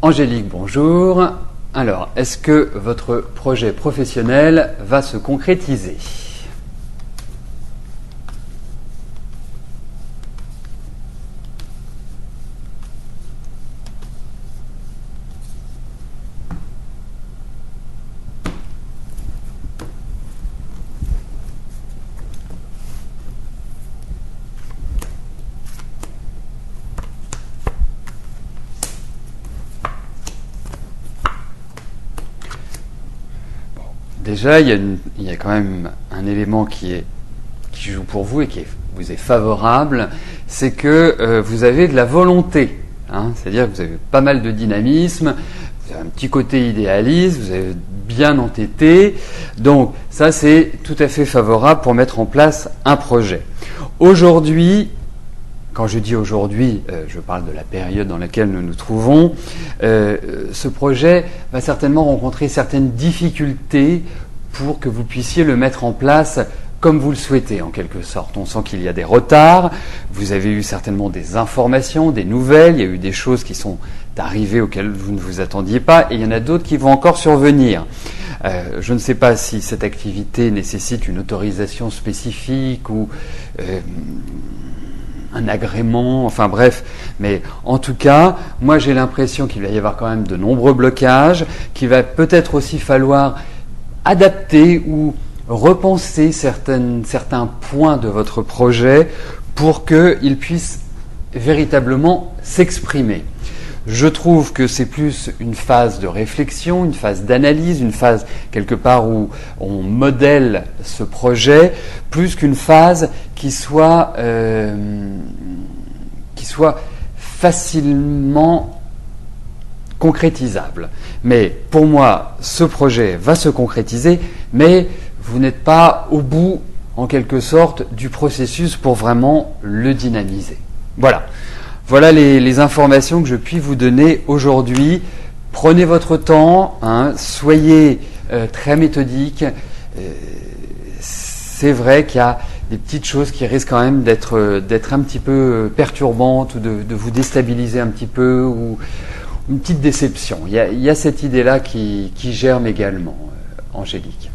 Angélique, bonjour. Alors, est-ce que votre projet professionnel va se concrétiser ? Déjà, il y a quand même un élément qui joue pour vous et qui vous est favorable, c'est que vous avez de la volonté. C'est-à-dire que vous avez pas mal de dynamisme, vous avez un petit côté idéaliste, vous avez bien entêté. Donc ça, c'est tout à fait favorable pour mettre en place un projet. Aujourd'hui, quand je dis aujourd'hui, je parle de la période dans laquelle nous nous trouvons, ce projet va certainement rencontrer certaines difficultés pour que vous puissiez le mettre en place comme vous le souhaitez, en quelque sorte. On sent qu'il y a des retards, vous avez eu certainement des informations, des nouvelles, il y a eu des choses qui sont arrivées auxquelles vous ne vous attendiez pas, et il y en a d'autres qui vont encore survenir. Je ne sais pas si cette activité nécessite une autorisation spécifique ou un agrément, enfin bref, mais en tout cas, moi j'ai l'impression qu'il va y avoir quand même de nombreux blocages, qu'il va peut-être aussi falloir adapter ou repenser certains points de votre projet pour qu'il puisse véritablement s'exprimer. Je trouve que c'est plus une phase de réflexion, une phase d'analyse, une phase quelque part où on modèle ce projet, plus qu'une phase qui soit facilement concrétisable. Mais pour moi, ce projet va se concrétiser, mais vous n'êtes pas au bout, en quelque sorte, du processus pour vraiment le dynamiser. Voilà les informations que je puis vous donner aujourd'hui. Prenez votre temps, soyez très méthodique. C'est vrai qu'il y a des petites choses qui risquent quand même d'être un petit peu perturbantes ou de vous déstabiliser un petit peu, ou une petite déception. Il y a cette idée-là qui germe également, Angélique.